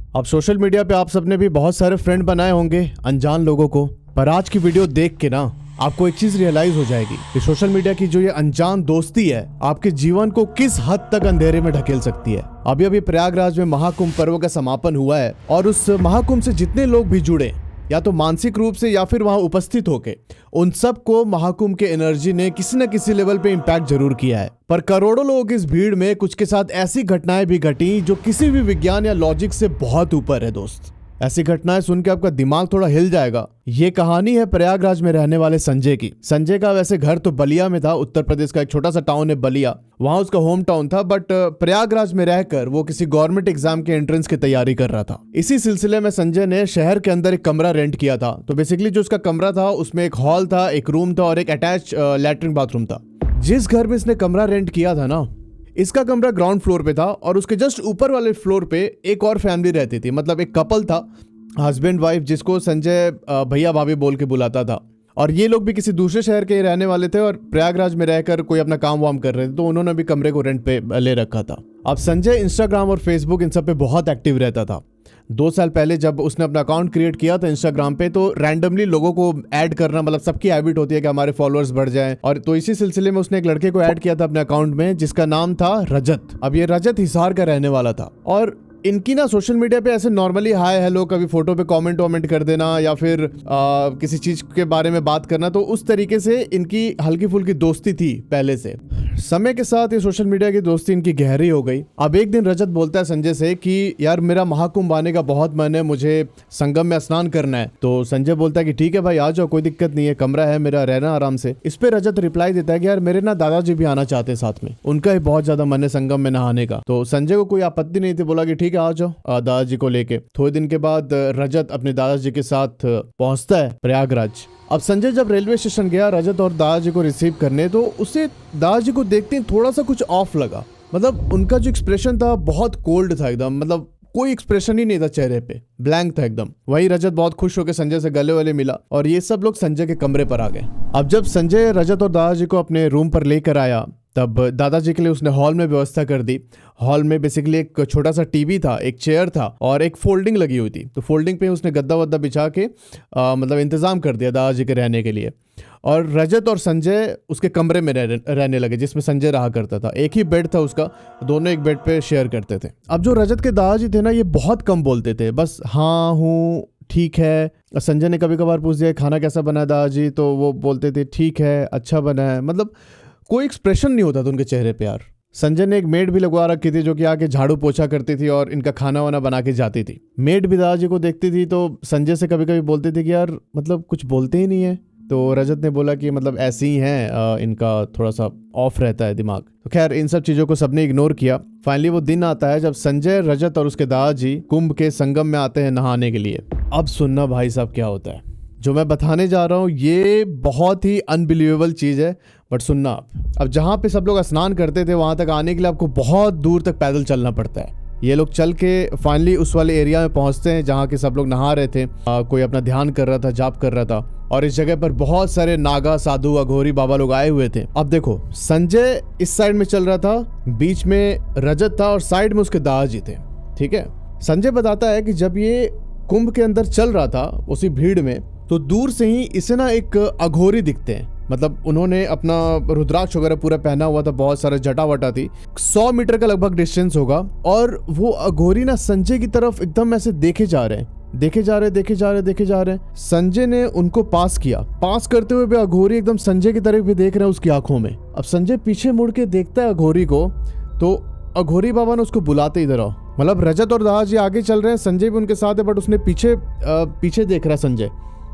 अब social media पे आप सबने भी बहुत सारे फ्रेंड बनाए होंगे अनजान लोगों को, पर आज की वीडियो देख के ना आपको एक चीज रियलाइज हो जाएगी कि सोशल मीडिया की जो ये अनजान दोस्ती है आपके जीवन को किस हद तक अंधेरे में ढकेल सकती है। अभी अभी प्रयागराज में महाकुंभ पर्व का समापन हुआ है और उस महाकुंभ से जितने लोग भी जुड़े, या तो मानसिक रूप से या फिर वहां उपस्थित होके, उन सब को महाकुंभ के एनर्जी ने किसी न किसी लेवल पे इम्पैक्ट जरूर किया है। पर करोड़ों लोगों की इस भीड़ में कुछ के साथ ऐसी घटनाएं भी घटी जो किसी भी विज्ञान या लॉजिक से बहुत ऊपर है दोस्त। ऐसी घटनाएं सुन के आपका दिमाग थोड़ा हिल जाएगा। ये कहानी है प्रयागराज में रहने वाले संजय की। संजय का वैसे घर तो बलिया में था, उत्तर प्रदेश का एक छोटा सा टाउन है बलिया, वहां उसका होम टाउन था। बट प्रयागराज में रहकर वो किसी गवर्नमेंट एग्जाम के एंट्रेंस की तैयारी कर रहा था। इसी सिलसिले में संजय ने शहर के अंदर एक कमरा रेंट किया था। तो बेसिकली जो उसका कमरा था उसमें एक हॉल था, एक रूम था और एक अटैच लैट्रिन बाथरूम था। जिस घर में इसने कमरा रेंट किया था ना, इसका कमरा ग्राउंड फ्लोर पे था और उसके जस्ट ऊपर वाले फ्लोर पे एक और फैमिली रहती थी। मतलब एक कपल था, हस्बैंड वाइफ, जिसको संजय भैया भाभी बोल के बुलाता था। और ये लोग भी किसी दूसरे शहर के रहने वाले थे और प्रयागराज में रहकर कोई अपना काम वाम कर रहे थे, तो उन्होंने भी कमरे को रेंट पे ले रखा था। अब संजय इंस्टाग्राम और फेसबुक इन सब पे बहुत एक्टिव रहता था। 2 साल पहले जब उसने अपना अकाउंट क्रिएट किया था इंस्टाग्राम पे, तो रैंडमली लोगों को ऐड करना, मतलब सबकी हैबिट होती है कि हमारे फॉलोअर्स बढ़ जाएं। और तो इसी सिलसिले में उसने एक लड़के को ऐड किया था अपने अकाउंट में, जिसका नाम था रजत। अब ये रजत हिसार का रहने वाला था और इनकी ना सोशल मीडिया पे ऐसे नॉर्मली हाय हेलो, कभी फोटो पे कमेंट वमेंट कर देना या फिर किसी चीज के बारे में बात करना, तो उस तरीके से इनकी हल्की फुल्की दोस्ती थी पहले से। समय के साथ ये सोशल मीडिया की दोस्ती इनकी गहरी हो गई। अब एक दिन रजत बोलता है संजय से कि यार मेरा महाकुंभ आने का बहुत मन है, मुझे संगम में स्नान करना है। तो संजय बोलता है कि ठीक है भाई आ जाओ, कोई दिक्कत नहीं है, कमरा है मेरा, रहना आराम से। इस पे रजत रिप्लाई देता है कि यार मेरे ना दादाजी भी आना चाहते हैं साथ में, उनका ही बहुत ज्यादा मन है संगम में नहाने का। तो संजय को कोई आपत्ति नहीं थी, बोला कि ठीक है आ जाओ दादाजी को लेके। थोड़े दिन के बाद रजत अपने दादाजी के साथ पहुंचता है प्रयागराज। अब संजय जब रेलवे स्टेशन गया रजत और दादाजी को रिसीव करने, तो उसे दादाजी को देखते ही थोड़ा सा कुछ ऑफ लगा। मतलब उनका जो एक्सप्रेशन था बहुत कोल्ड था एकदम, मतलब कोई एक्सप्रेशन ही नहीं था चेहरे पे, ब्लैंक था एकदम। वही रजत बहुत खुश होकर संजय से गले वाले मिला और ये सब लोग संजय के कमरे पर आ गए। अब जब संजय रजत और दादाजी को अपने रूम पर लेकर आया, तब दादाजी के लिए उसने हॉल में व्यवस्था कर दी। हॉल में बेसिकली एक छोटा सा टीवी था, एक चेयर था और एक फोल्डिंग लगी हुई थी। तो फोल्डिंग पे उसने गद्दा वद्दा बिछा के मतलब इंतजाम कर दिया दादाजी के रहने के लिए। और रजत और संजय उसके कमरे में रहने लगे जिसमें संजय रहा करता था। एक ही बेड था उसका, दोनों एक बेड पे शेयर करते थे। अब जो रजत के दादाजी थे ना, ये बहुत कम बोलते थे, बस हाँ हूँ ठीक है। संजय ने कभी कभार पूछ दिया खाना कैसा बना है दादाजी, तो वो बोलते थे ठीक है, अच्छा बना है। मतलब कोई एक्सप्रेशन नहीं होता था उनके चेहरे पे यार। संजय ने एक मेड भी लगवा रखी थी जो कि आके झाड़ू पोछा करती थी और इनका खाना वाना बना के जाती थी। मेड भी दादाजी को देखती थी तो संजय से कभी कभी बोलती थी कि यार मतलब कुछ बोलते ही नहीं है। तो रजत ने बोला कि मतलब ऐसे ही हैं, इनका थोड़ा सा ऑफ रहता है दिमाग। तो खैर इन सब चीजों को सबने इग्नोर किया। फाइनली वो दिन आता है जब संजय, रजत और उसके दादाजी कुंभ के संगम में आते हैं नहाने के लिए। अब सुनना भाई साहब क्या होता है जो मैं बताने जा रहा हूँ, ये बहुत ही अनबिलीवेबल चीज़ है, बट सुनना आप। अब जहाँ पे सब लोग स्नान करते थे वहाँ तक आने के लिए आपको बहुत दूर तक पैदल चलना पड़ता है। ये लोग चल के फाइनली उस वाले एरिया में पहुँचते हैं जहाँ के सब लोग नहा रहे थे। कोई अपना ध्यान कर रहा था, जाप कर रहा था और इस जगह पर बहुत सारे नागा, साधु, अघोरी बाबा लोग आए हुए थे। अब देखो संजय इस साइड में चल रहा था, बीच में रजत था और साइड में उसके दादाजी थे। ठीक है, संजय बताता है कि जब ये कुंभ के अंदर चल रहा था उसी भीड़ में, तो दूर से ही इसे ना एक अघोरी दिखते हैं। मतलब उन्होंने अपना रुद्राक्ष वगैरह पूरा पहना हुआ था, बहुत सारा जटा वटा थी, 100 मीटर का लगभग डिस्टेंस होगा। और वो अघोरी ना संजय की तरफ एकदम ऐसे देखे जा रहे हैं। संजय ने उनको पास किया, पास करते हुए भी अघोरी एकदम संजय की तरफ भी देख रहे हैं उसकी आंखों में। अब संजय पीछे मुड़ के देखता है अघोरी को, तो अघोरी बाबा ने उसको बुलाते इधर आओ। मतलब रजत और दादाजी आगे चल रहे हैं, संजय भी उनके साथ है, बट उसने पीछे देख रहा है संजय।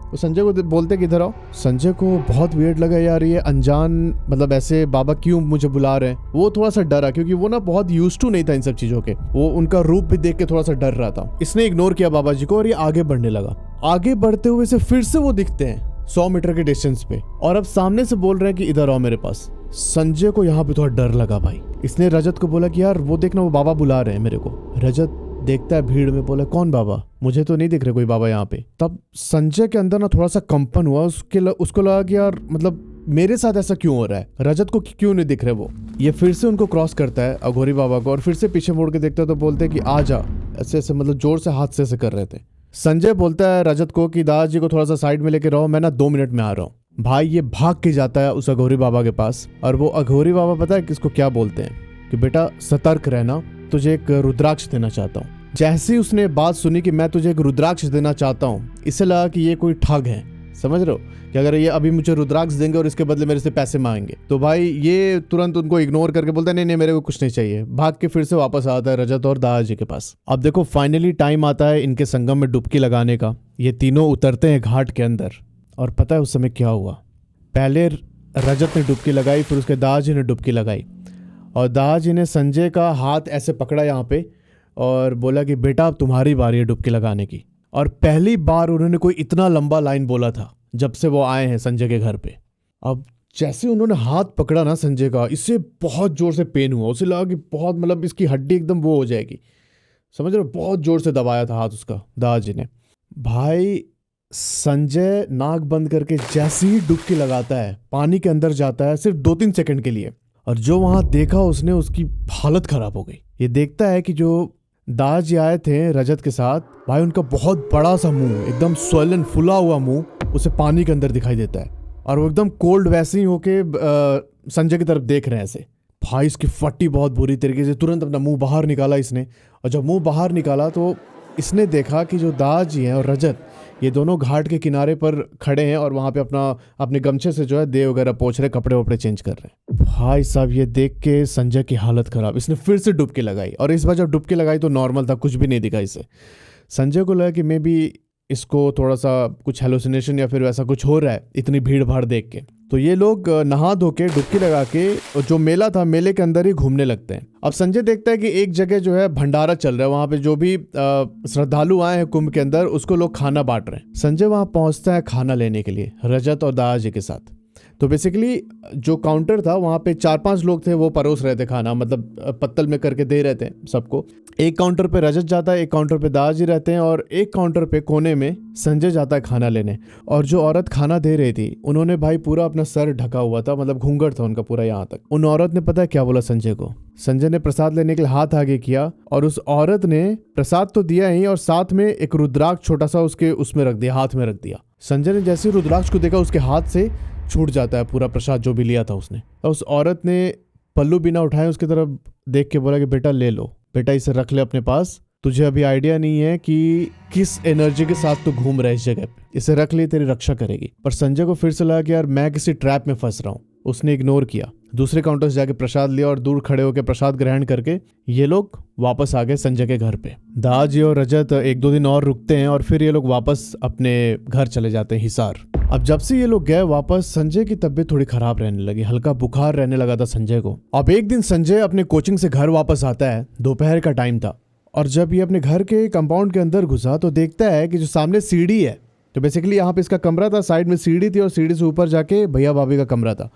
तो संजय को बोलते कि इधर आओ। संजय को बहुत वियर्ड लगा यार, ये अनजान मतलब ऐसे बाबा क्यों मुझे बुला रहे हैं। वो थोड़ा सा डरा क्योंकि वो ना बहुत यूज्ड टू नहीं था इन सब चीजों के। वो उनका रूप भी देख के थोड़ा सा डर रहा था। इसने इग्नोर किया बाबा जी को और ये आगे बढ़ने लगा। आगे बढ़ते हुए से फिर से वो दिखते हैं 100 मीटर के डिस्टेंस पे और अब सामने से बोल रहे हैं कि इधर आओ मेरे पास। संजय को यहाँ पे थोड़ा डर लगा भाई। इसने रजत को बोला कि यार वो देखना वो बाबा बुला रहे हैं मेरे को। रजत देखता है भीड़ में, बोला कौन बाबा, मुझे तो नहीं दिख रहे कोई बाबा यहाँ पे। तब संजय के अंदर ना थोड़ा सा कंपन हुआ, उसको लगा कि यार मतलब मेरे साथ ऐसा क्यों हो रहा है, रजत को क्यों नहीं दिख रहे वो। ये फिर से उनको क्रॉस करता है अघोरी बाबा को और फिर से पीछे मुड़ के देखता है तो बोलते हैं कि आ जा ऐसे ऐसे मतलब जोर से हाथ से ऐसे कर रहे थे। संजय बोलता है रजत को कि दादाजी को थोड़ा सा साइड में लेके रहो, मैं ना 2 मिनट में आ रहा हूँ। भाई ये भाग के जाता है उस अघोरी बाबा के पास, और वो अघोरी बाबा पता है किसको क्या बोलते हैं कि बेटा सतर्क रहना, तुझे एक रुद्राक्ष देना चाहता हूँ। जैसे ही उसने बात सुनी कि मैं तुझे एक रुद्राक्ष देना चाहता हूँ, इससे लगा कि ये कोई ठग है, समझ रहे हो कि अगर ये अभी मुझे रुद्राक्ष देंगे और इसके बदले मेरे से पैसे मांगेंगे। तो भाई ये तुरंत उनको इग्नोर करके बोलता है नहीं नहीं मेरे को कुछ नहीं चाहिए, भाग के फिर से वापस आता है रजत और दादाजी के पास। अब देखो फाइनली टाइम आता है इनके संगम में डुबकी लगाने का। ये तीनों उतरते हैं घाट के अंदर, और पता है उस समय क्या हुआ। पहले रजत ने डुबकी लगाई, फिर उसके दादाजी ने डुबकी लगाई, और दादाजी ने संजय का हाथ ऐसे पकड़ा यहाँ पे और बोला कि बेटा अब तुम्हारी बारी है डुबकी लगाने की। और पहली बार उन्होंने कोई इतना लंबा लाइन बोला था जब से वो आए हैं संजय के घर पे। अब जैसे उन्होंने हाथ पकड़ा ना संजय का, इससे बहुत जोर से पेन हुआ। उसे लगा कि बहुत मतलब इसकी हड्डी एकदम वो हो जाएगी, समझ रहे हो, बहुत जोर से दबाया था हाथ उसका दादाजी ने। भाई संजय नाक बंद करके जैसे ही डुबकी लगाता है पानी के अंदर जाता है सिर्फ 2-3 सेकंड के लिए, और जो वहां देखा उसने उसकी हालत खराब हो गई। ये देखता है कि जो दादाजी आए थे रजत के साथ, भाई उनका बहुत बड़ा सा मुंह, एकदम स्वलन फुला हुआ मुंह उसे पानी के अंदर दिखाई देता है, और वो एकदम कोल्ड वैसे ही होके संजय की तरफ देख रहे हैं ऐसे। भाई इसकी फटी बहुत बुरी तरीके से, तुरंत अपना मुंह बाहर निकाला इसने, और जब मुंह बाहर निकाला तो इसने देखा कि जो दादाजी हैं और रजत ये दोनों घाट के किनारे पर खड़े हैं, और वहाँ पे अपने गमछे से जो है देह वगैरह पोंछ रहे, कपड़े वपड़े चेंज कर रहे हैं। भाई साहब ये देख के संजय की हालत खराब। इसने फिर से डुबकी लगाई, और इस बार जब डुबकी लगाई तो नॉर्मल था, कुछ भी नहीं दिखा इसे। संजय को लगा कि मे बी इसको थोड़ा सा कुछ हेलुसिनेशन या फिर वैसा कुछ हो रहा है इतनी भीड़ भाड़ देख के। तो ये लोग नहा धो के डुबकी लगा के जो मेला था मेले के अंदर ही घूमने लगते हैं। अब संजय देखता है कि एक जगह जो है भंडारा चल रहा है, वहां पे जो भी श्रद्धालु आए हैं कुंभ के अंदर उसको लोग खाना बांट रहे हैं। संजय वहां पहुंचता है खाना लेने के लिए रजत और दादाजी के साथ। तो बेसिकली जो काउंटर था वहाँ पे 4-5 लोग थे, वो परोस रहे थे खाना, मतलब पत्तल में करके दे रहे थे सबको। एक काउंटर पे रजत जाता है, एक काउंटर पे दादाजी रहते हैं, और एक काउंटर पे कोने में संजय जाता है खाना लेने। और जो औरत खाना दे रही थी उन्होंने भाई पूरा अपना सर ढका हुआ था, मतलब घूंघट था उनका पूरा यहाँ तक। उन औरत ने पता है क्या बोला संजय को? संजय ने प्रसाद लेने के लिए हाथ आगे किया, और उस औरत ने प्रसाद तो दिया ही और साथ में एक रुद्राक्ष छोटा सा उसके उसमें रख दिया, हाथ में रख दिया। संजय ने जैसे ही रुद्राक्ष को देखा उसके हाथ से छूट जाता है पूरा प्रसाद जो भी लिया था उसने। तो उस औरत ने पल्लू बिना उठाए उसकी तरफ देख के बोला कि बेटा ले लो, बेटा इसे रख ले अपने पास, तुझे अभी आइडिया नहीं है कि किस एनर्जी के साथ तू घूम रहा है इस जगह पे, इसे रख ले तेरी रक्षा करेगी। पर संजय को फिर से लगा कि यार मैं किसी ट्रैप में फंस रहा हूँ। उसने इग्नोर किया, दूसरे काउंटर से जाके प्रसाद लिया, और दूर खड़े होकर प्रसाद ग्रहण करके ये लोग वापस आ गए संजय के घर पे। दादाजी और रजत 1-2 दिन और रुकते हैं, और फिर ये लोग वापस अपने घर चले जाते हैं हिसार। अब जब से ये लोग गए वापस, संजय की तबीयत थोड़ी खराब रहने लगी, हल्का बुखार रहने लगा था संजय को। अब एक दिन संजय अपने कोचिंग से घर वापस आता है, दोपहर का टाइम था, और जब ये अपने घर के कंपाउंड के अंदर घुसा तो देखता है कि जो सामने सीढ़ी है, तो बेसिकली यहाँ पे इसका कमरा था, साइड में सीढ़ी थी, और सीढ़ी से ऊपर जाके भैया भाभी का कमरा था।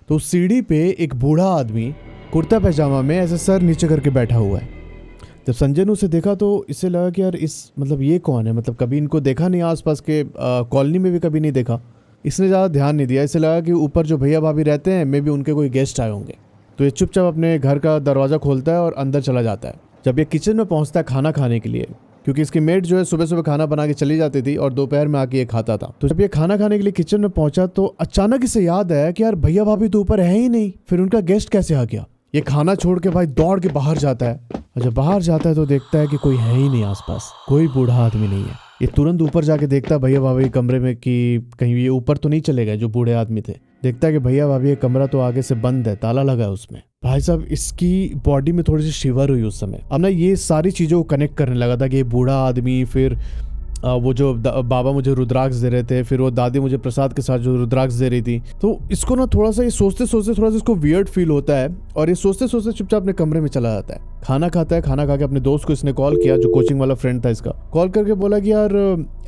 तो उस सीढ़ी पे एक बूढ़ा आदमी कुर्ता पैजामा में ऐसे सर नीचे करके बैठा हुआ है। जब संजय ने उसे देखा तो इससे लगा कि यार इस मतलब ये कौन है, मतलब कभी इनको देखा नहीं, आसपास के कॉलोनी में भी कभी नहीं देखा। इसने ज़्यादा ध्यान नहीं दिया, इसे लगा कि ऊपर जो भैया भाभी रहते हैं मे भी उनके कोई गेस्ट आए होंगे। तो ये चुपचाप अपने घर का दरवाज़ा खोलता है और अंदर चला जाता है। जब ये किचन में पहुंचता है खाना खाने के लिए, क्योंकि इसकी मेड जो है सुबह सुबह खाना बना के चली जाती थी और दोपहर में आके ये खाता था, तो जब ये खाना खाने के लिए किचन में पहुंचा तो अचानक इसे याद आया कि यार भैया भाभी तो ऊपर है ही नहीं, फिर उनका गेस्ट कैसे आ गया। ये खाना छोड़ के भाई दौड़ के बाहर जाता है, और जब बाहर जाता है तो देखता है कि कोई है ही नहीं आसपास, कोई बूढ़ा आदमी नहीं है। ये तुरंत ऊपर जाके देखता है भैया भाभी के कमरे में कि कहीं ये ऊपर तो नहीं चले गए जो बूढ़े आदमी थे। देखता है कि भैया भाभी का कमरा तो आगे से बंद है, ताला लगा है उसमें। भाई साहब इसकी बॉडी में थोड़ी सी शिवर हुई उस समय। अब ना ये सारी चीज़ों को कनेक्ट करने लगा था कि ये बूढ़ा आदमी, फिर वो जो बाबा मुझे रुद्राक्ष दे रहे थे, फिर वो दादी मुझे प्रसाद के साथ जो रुद्राक्ष दे रही थी। तो इसको ना थोड़ा सा ये सोचते सोचते थोड़ा सा इसको वियर्ड फील होता है, और ये सोचते सोचते चुपचाप अपने कमरे में चला जाता है। खाना खाता है, खाना खा के अपने दोस्त को इसने कॉल किया, जो कोचिंग वाला फ्रेंड था इसका, कॉल करके बोला कि यार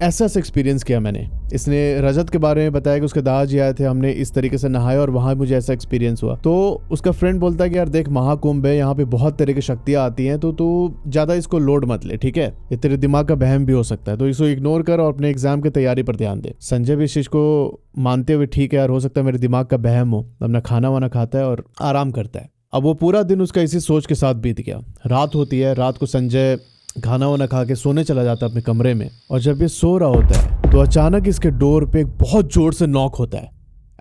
ऐसा ऐसा एक्सपीरियंस किया मैंने। इसने रजत के बारे में बताया कि उसके दादाजी आए थे, हमने इस तरीके से नहाया और वहां मुझे ऐसा एक्सपीरियंस हुआ। तो उसका फ्रेंड बोलता है कि यार देख महाकुंभ है, यहाँ पे बहुत तरह की शक्तियां आती हैं, तो तू ज्यादा इसको लोड मत ले, ठीक है, ये तेरे दिमाग का बहम भी हो सकता है, तो इसको इग्नोर कर और अपने एग्जाम की तैयारी पर ध्यान दे। संजय भी इस चीज को मानते हुए ठीक है यार, हो सकता है मेरे दिमाग का बहम हो, अपना खाना वाना खाता है और आराम करता है। अब वो पूरा दिन उसका इसी सोच के साथ बीत गया। रात होती है, रात को संजय खाना वाना खा के सोने चला जाता है अपने कमरे में। और जब ये सो रहा होता है तो अचानक इसके डोर पे एक बहुत जोर से नॉक होता है।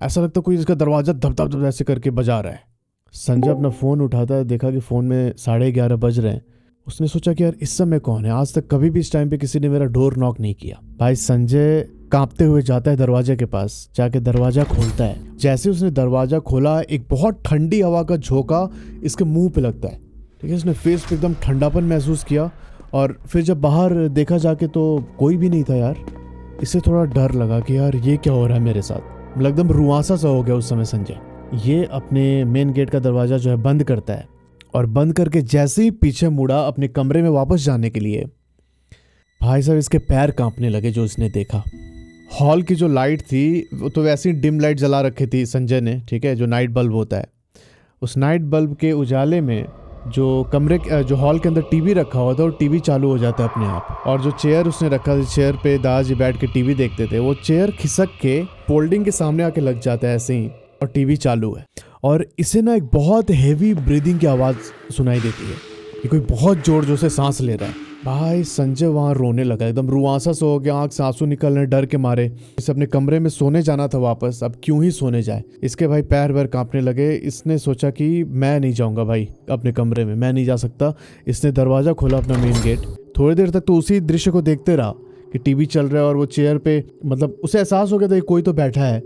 ऐसा लगता है कोई इसका दरवाजा धप धप धप ऐसे करके बजा रहा है। संजय अपना फ़ोन उठाता है, देखा कि फ़ोन में 11:30 बज रहे हैं। उसने सोचा कि यार इस समय कौन है, आज तक कभी भी इस टाइम पे किसी ने मेरा डोर नॉक नहीं किया। भाई संजय कांपते हुए जाता है दरवाजे के पास, जाके दरवाजा खोलता है। जैसे उसने दरवाजा खोला एक बहुत ठंडी हवा का झोंका इसके मुंह पे लगता है। ठीक है, उसने फेस पे एकदम ठंडापन महसूस किया और फिर जब बाहर देखा जाके तो कोई भी नहीं था यार। इसे थोड़ा डर लगा कि यार ये क्या हो रहा है मेरे साथ, मतलब एकदम रुआंसा सा हो गया उस समय संजय। ये अपने मेन गेट का दरवाजा जो है बंद करता है और बंद करके जैसे ही पीछे मुड़ा अपने कमरे में वापस जाने के लिए, भाई साहब इसके पैर कांपने लगे जो इसने देखा। हॉल की जो लाइट थी वो तो वैसी डिम लाइट जला रखी थी संजय ने, ठीक है, जो नाइट बल्ब होता है। उस नाइट बल्ब के उजाले में जो जो हॉल के अंदर टीवी रखा हुआ था वो टीवी चालू हो जाता है अपने आप। और जो चेयर उसने रखा था, चेयर पे दादाजी बैठ के टीवी देखते थे, वो चेयर खिसक के फोल्डिंग के सामने आके लग जाता है ऐसे ही, और टीवी चालू है। और इसे ना एक बहुत हेवी ब्रीदिंग की आवाज़ सुनाई देती है कि कोई बहुत जोर जोर से सांस ले रहा है। भाई संजय वहाँ रोने लगा, एकदम रुआंसा सा हो गया, आँख से आंसू निकलने डर के मारे। इसे अपने कमरे में सोने जाना था वापस, अब क्यों ही सोने जाए। इसके भाई पैर वैर कांपने लगे। इसने सोचा कि मैं नहीं जाऊँगा भाई अपने कमरे में, मैं नहीं जा सकता। इसने दरवाज़ा खोला अपना मेन गेट। थोड़ी देर तक तो उसी दृश्य को देखते रहा कि टीवी चल रहा है और वो चेयर पे, मतलब उसे एहसास हो गया था कि कोई तो बैठा है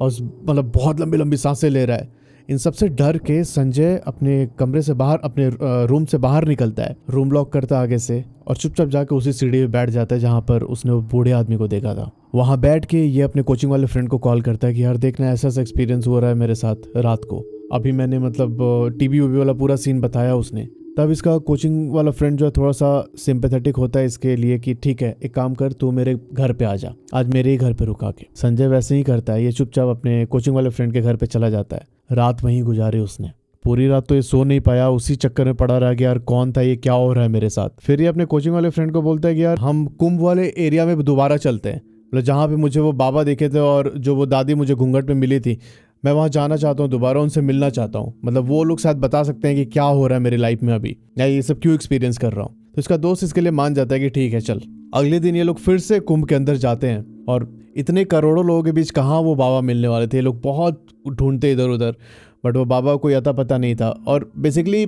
और मतलब बहुत लंबी लंबी सांसें ले रहा है। इन सब से डर के संजय अपने कमरे से बाहर, अपने रूम से बाहर निकलता है, रूम लॉक करता है आगे से और चुपचाप जाके उसी सीढ़ी पे बैठ जाता है जहाँ पर उसने वो बूढ़े आदमी को देखा था। वहाँ बैठ के ये अपने कोचिंग वाले फ्रेंड को कॉल करता है कि यार देखना ऐसा ऐसा एक्सपीरियंस हो रहा है मेरे साथ रात को। अभी मैंने मतलब टीवी वीवी वाला पूरा सीन बताया उसने। तब इसका कोचिंग वाला फ्रेंड जो है थोड़ा सा सिंपैथेटिक होता है इसके लिए कि ठीक है, एक काम कर, तू मेरे घर पे आ जा, आज मेरे ही घर पे रुका के। संजय वैसे ही करता है, ये चुपचाप अपने कोचिंग वाले फ्रेंड के घर पे चला जाता है। रात वहीं गुजारी उसने। पूरी रात तो ये सो नहीं पाया, उसी चक्कर में पड़ा रहा कि यार कौन था ये, क्या हो रहा है मेरे साथ। फिर ये अपने कोचिंग वाले फ्रेंड को बोलता है कि यार हम कुंभ वाले एरिया में दोबारा चलते हैं, मतलब जहाँ पे मुझे वो बाबा दिखे थे और जो वो दादी मुझे घूंघट में मिली थी, मैं वहाँ जाना चाहता हूँ, दोबारा उनसे मिलना चाहता हूँ। मतलब वो लोग शायद बता सकते हैं कि क्या हो रहा है मेरी लाइफ में अभी, या ये सब क्यों एक्सपीरियंस कर रहा हूँ। तो इसका दोस्त इसके लिए मान जाता है कि ठीक है चल। अगले दिन ये लोग फिर से कुंभ के अंदर जाते हैं और इतने करोड़ों लोगों के बीच कहाँ वो बाबा मिलने वाले थे। ये लोग बहुत ढूंढते इधर उधर, बट वो बाबा कोई अता पता नहीं था। और बेसिकली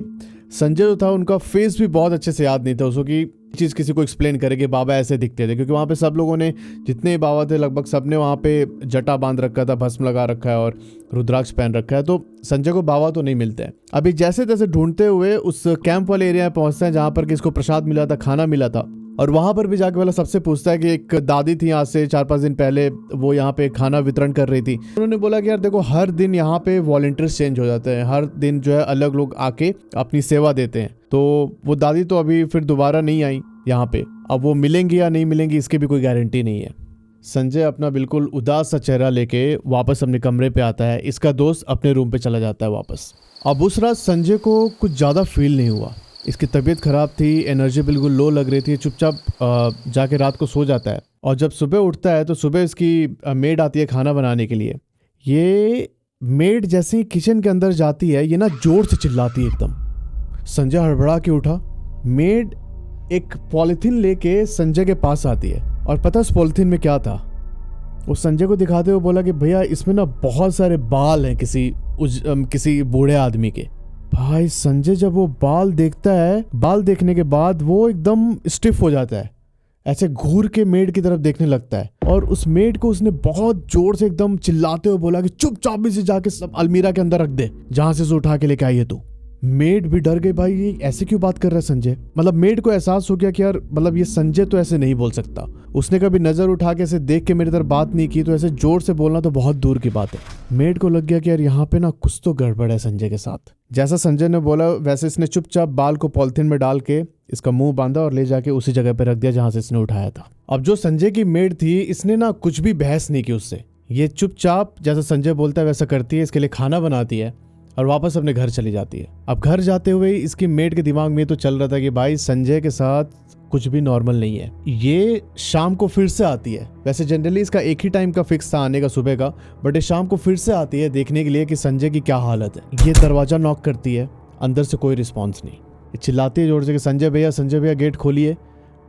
संजय जो था उनका फेस भी बहुत अच्छे से याद नहीं था उसको कि चीज़ किसी को एक्सप्लेन करे कि बाबा ऐसे दिखते थे, क्योंकि वहाँ पे सब लोगों ने, जितने बाबा थे लगभग सब ने वहाँ पे जटा बांध रखा था, भस्म लगा रखा है और रुद्राक्ष पहन रखा है, तो संजय को बाबा तो नहीं मिलते हैं। अभी जैसे तैसे ढूंढते हुए उस कैंप वाले एरिया में पहुँचते हैं जहाँ पर किसको प्रसाद मिला था, खाना मिला था। और वहाँ पर भी जाके वाला सबसे पूछता है कि एक दादी थी यहाँ से 4-5 दिन पहले, वो यहाँ पे खाना वितरण कर रही थी। उन्होंने बोला कि यार देखो हर दिन यहाँ पे वॉलंटियर्स चेंज हो जाते हैं, हर दिन जो है अलग लोग आके अपनी सेवा देते हैं। तो वो दादी तो अभी फिर दोबारा नहीं आई यहाँ पे, अब वो मिलेंगी या नहीं मिलेंगी इसकी भी कोई गारंटी नहीं है। संजय अपना बिल्कुल उदास सा चेहरा लेके वापस अपने कमरे पे आता है। इसका दोस्त अपने रूम पे चला जाता है वापस। अब उस रात संजय को कुछ ज़्यादा फील नहीं हुआ, इसकी तबीयत ख़राब थी, एनर्जी बिल्कुल लो लग रही थी, चुपचाप जाके रात को सो जाता है। और जब सुबह उठता है तो सुबह इसकी मेड आती है खाना बनाने के लिए। ये मेड जैसे ही किचन के अंदर जाती है ये ना जोर से चिल्लाती है एकदम। संजय हड़बड़ा के उठा। मेड एक पॉलीथीन लेके संजय के पास आती है और पता उस पॉलीथीन में क्या था, वो संजय को दिखाते हुए बोला कि भैया इसमें ना बहुत सारे बाल हैं किसी बूढ़े आदमी के। भाई संजय जब वो बाल देखता है, बाल देखने के बाद वो एकदम स्टिफ हो जाता है, ऐसे घूर के मेड की तरफ देखने लगता है। और उस मेड को उसने बहुत जोर से एकदम चिल्लाते हुए बोला कि चुपचाप से जाके सब अलमीरा के अंदर रख दे, जहां से उसे उठा के लेके आई है तू। मेड भी डर गई, भाई ये ऐसे क्यों बात कर रहा है संजय। मतलब मेड को एहसास हो गया कि यार मतलब ये संजय तो ऐसे नहीं बोल सकता, उसने कभी नजर उठा के ऐसे देख के मेरी तरफ बात नहीं की, तो ऐसे जोर से बोलना तो बहुत दूर की बात है। मेड को लग गया कि यार यहाँ पे ना कुछ तो गड़बड़ है संजय के साथ। जैसा संजय ने बोला वैसे इसने चुपचाप बाल को पॉलिथीन में डाल के इसका मुंह बांधा और ले जाके उसी जगह पे रख दिया जहां से इसने उठाया था। अब जो संजय की मेड थी इसने ना कुछ भी बहस नहीं की उससे, ये चुपचाप जैसा संजय बोलता है वैसा करती है, इसके लिए खाना बनाती है और वापस अपने घर चली जाती है। अब घर जाते हुए इसकी मेड के दिमाग में तो चल रहा था कि भाई संजय के साथ कुछ भी नॉर्मल नहीं है। ये शाम को फिर से आती है, वैसे जनरली इसका एक ही टाइम का फिक्स था आने का सुबह का, बट ये शाम को फिर से आती है देखने के लिए कि संजय की क्या हालत है। ये दरवाजा नॉक करती है, अंदर से कोई रिस्पॉन्स नहीं। ये चिल्लाती है जोर से कि संजय भैया गेट खोलिए,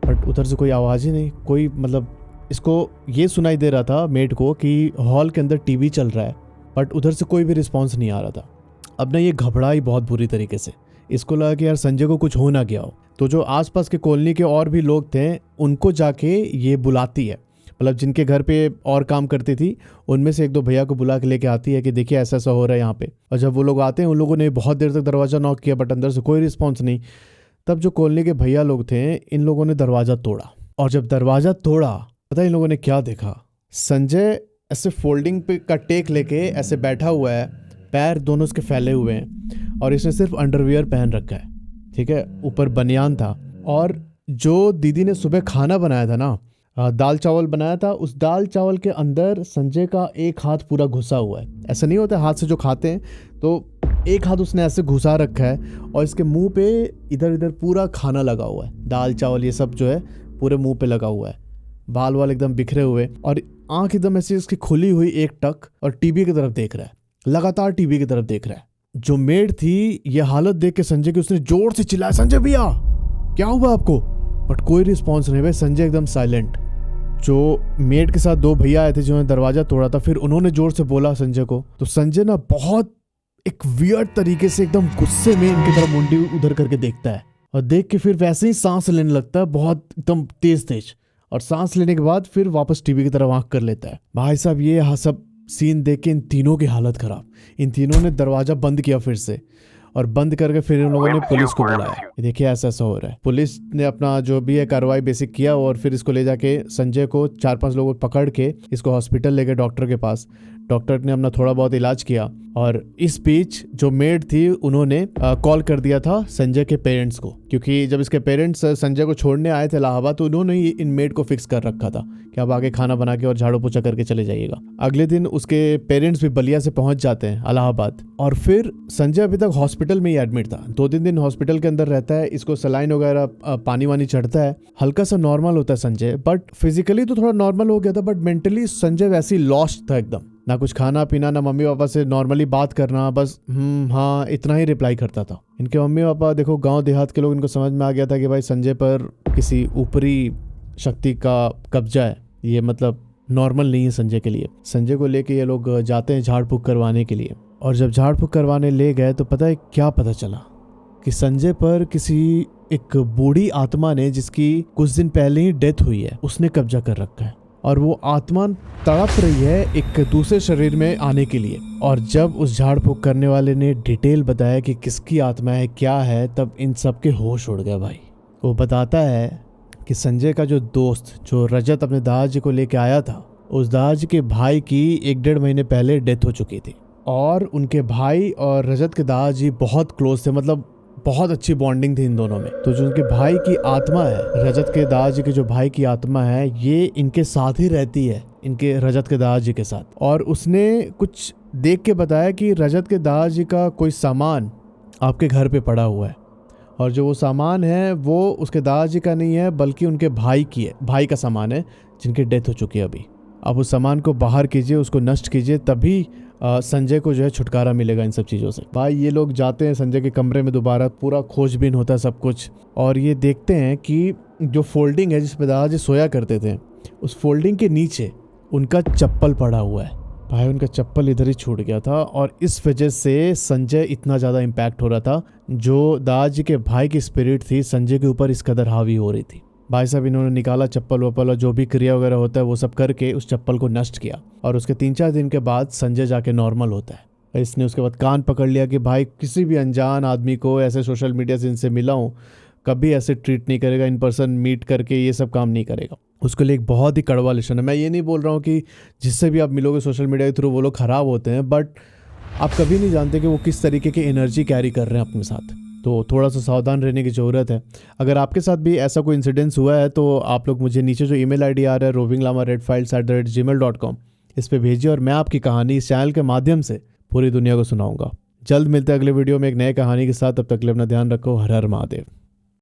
बट उधर से कोई आवाज़ ही नहीं। कोई मतलब इसको ये सुनाई दे रहा था मेड को कि हॉल के अंदर टीवी चल रहा है, बट उधर से कोई भी रिस्पॉन्स नहीं आ रहा था। अब ना ये घबराई बहुत बुरी तरीके से, इसको लगा कि यार संजय को कुछ हो ना गया हो। तो जो आसपास के कॉलोनी के और भी लोग थे उनको जाके ये बुलाती है, मतलब जिनके घर पे और काम करती थी उनमें से एक दो भैया को बुला के लेके आती है कि देखिए ऐसा ऐसा हो रहा है यहाँ पे। और जब वो लोग आते हैं, उन लोगों ने बहुत देर तक दरवाज़ा नॉक किया बट अंदर से कोई रिस्पॉन्स नहीं। तब जो कॉलोनी के भैया लोग थे, इन लोगों ने दरवाज़ा तोड़ा, और जब दरवाज़ा तोड़ा पता है इन लोगों ने क्या देखा? संजय ऐसे फोल्डिंग पे का टेक लेके ऐसे बैठा हुआ है, पैर दोनों उसके फैले हुए हैं और इसने सिर्फ अंडरवियर पहन रखा है, ठीक है, ऊपर बनियान था। और जो दीदी ने सुबह खाना बनाया था ना, दाल चावल बनाया था, उस दाल चावल के अंदर संजय का एक हाथ पूरा घुसा हुआ है। ऐसा नहीं होता हाथ से जो खाते हैं, तो एक हाथ उसने ऐसे घुसा रखा है और इसके मुंह पे इधर इधर पूरा खाना लगा हुआ है, दाल चावल ये सब जो है पूरे मुंह पे लगा हुआ है, बाल वाल एकदम बिखरे हुए, और आंख एकदम ऐसे इसकी खुली हुई एक टक, और टीवी की तरफ देख रहा है, लगातार टीवी की तरफ देख रहा है। जो मेड थी ये हालत देख के संजय की, उसने जोर से चिल्लाया, संजय भैया क्या हुआ आपको? बट कोई रिस्पॉन्स नहीं भाई, संजय एकदम साइलेंट। जो मेड के साथ दो भैया आए थे जिन्होंने दरवाजा तोड़ा था, फिर उन्होंने जोर से बोला संजय को, तो संजय ना बहुत एक वियर्ड तरीके से एकदम गुस्से में इनकी तरफ मुंडी उधर करके देखता है, और देख के फिर वैसे ही सांस लेने लगता है, बहुत एकदम तेज तेज, और सांस लेने के बाद फिर वापस टीवी की तरफ आंख कर लेता है। भाई साहब ये सब सीन देख के इन तीनों की हालत खराब। इन तीनों ने दरवाजा बंद किया फिर से, और बंद करके फिर उन लोगों ने पुलिस को बुलाया। देखिए ऐसा ऐसा हो रहा है। पुलिस ने अपना जो भी है कार्रवाई बेसिक किया, और फिर इसको ले जाके संजय को 4-5 लोगों पकड़ के इसको हॉस्पिटल ले गए डॉक्टर के पास। डॉक्टर ने अपना थोड़ा बहुत इलाज किया, और इस बीच जो मेड थी उन्होंने कॉल कर दिया था संजय के पेरेंट्स को, क्योंकि जब इसके पेरेंट्स संजय को छोड़ने आए थे इलाहाबाद, तो उन्होंने ही इन मेड को फिक्स कर रखा था कि अब आगे खाना बना के और झाड़ू पोछा करके चले जाइएगा। अगले दिन उसके पेरेंट्स भी बलिया से पहुंच जाते हैं इलाहाबाद, और फिर संजय अभी तक हॉस्पिटल में ही एडमिट था। 2-3 दिन हॉस्पिटल के अंदर रहता है, इसको सलाइन वगैरह पानी वानी चढ़ता है, हल्का सा नॉर्मल होता है संजय, बट फिजिकली तो थोड़ा नॉर्मल हो गया था, बट मेंटली संजय वैसे ही लॉस्ट था एकदम। ना कुछ खाना पीना, ना मम्मी पापा से नॉर्मली बात करना, बस हाँ इतना ही रिप्लाई करता था। इनके मम्मी पापा देखो गांव देहात के लोग, इनको समझ में आ गया था कि भाई संजय पर किसी ऊपरी शक्ति का कब्जा है, ये मतलब नॉर्मल नहीं है संजय के लिए। संजय को लेके ये लोग जाते हैं झाड़ फूक करवाने के लिए, और जब झाड़ फूक करवाने ले गए तो पता है क्या पता चला कि संजय पर किसी एक बूढ़ी आत्मा ने, जिसकी कुछ दिन पहले ही डेथ हुई है, उसने कब्जा कर रखा है, और वो आत्मा तड़प रही है एक दूसरे शरीर में आने के लिए। और जब उस झाड़ फूक करने वाले ने डिटेल बताया कि किसकी आत्मा है क्या है, तब इन सब के होश उड़ गया भाई। वो बताता है कि संजय का जो दोस्त, जो रजत अपने दादाजी को लेके आया था, उस दादाजी के भाई की 1-1.5 महीने पहले डेथ हो चुकी थी, और उनके भाई और रजत के दादाजी बहुत क्लोज थे, मतलब बहुत अच्छी बॉन्डिंग थी इन दोनों में। तो जो उनके भाई की आत्मा है, रजत के दादाजी के जो भाई की आत्मा है, ये इनके साथ ही रहती है, इनके रजत के दादाजी के साथ। और उसने कुछ देख के बताया कि रजत के दादाजी का कोई सामान आपके घर पे पड़ा हुआ है, और जो वो सामान है वो उसके दादाजी का नहीं है बल्कि उनके भाई की है, भाई का सामान है जिनकी डेथ हो चुकी है अभी। अब उस सामान को बाहर कीजिए, उसको नष्ट कीजिए, तभी संजय को जो है छुटकारा मिलेगा इन सब चीज़ों से। भाई ये लोग जाते हैं संजय के कमरे में, दोबारा पूरा खोजबीन होता है सब कुछ, और ये देखते हैं कि जो फोल्डिंग है जिस पे दादाजी सोया करते थे, उस फोल्डिंग के नीचे उनका चप्पल पड़ा हुआ है। भाई उनका चप्पल इधर ही छूट गया था, और इस वजह से संजय इतना ज़्यादा इम्पैक्ट हो रहा था। जो दादाजी के भाई की स्पिरिट थी संजय के ऊपर इस कदर हावी हो रही थी। भाई साहब इन्होंने निकाला चप्पल वप्पल, और जो भी क्रिया वगैरह होता है वो सब करके उस चप्पल को नष्ट किया, और उसके 3-4 दिन के बाद संजय जाके नॉर्मल होता है। इसने उसके बाद कान पकड़ लिया कि भाई किसी भी अनजान आदमी को ऐसे सोशल मीडिया से इनसे मिला हूँ, कभी ऐसे ट्रीट नहीं करेगा, इन पर्सन मीट करके ये सब काम नहीं करेगा। उसके लिए एक बहुत ही कड़वा लेसन है। मैं ये नहीं बोल रहा हूँ कि जिससे भी आप मिलोगे सोशल मीडिया के थ्रू वो लोग ख़राब होते हैं, बट आप कभी नहीं जानते कि वो किस तरीके की एनर्जी कैरी कर रहे हैं अपने साथ, तो थोड़ा सा सावधान रहने की ज़रूरत है। अगर आपके साथ भी ऐसा कोई इंसिडेंस हुआ है तो आप लोग मुझे नीचे जो ईमेल आईडी आ रहा है rovingllama@redfiles@gmail.com, इस पे भेजिए, और मैं आपकी कहानी इस चैनल के माध्यम से पूरी दुनिया को सुनाऊंगा। जल्द मिलते हैं अगले वीडियो में एक नई कहानी के साथ। तब तक के लिए अपना ध्यान रखो। हर हर महादेव।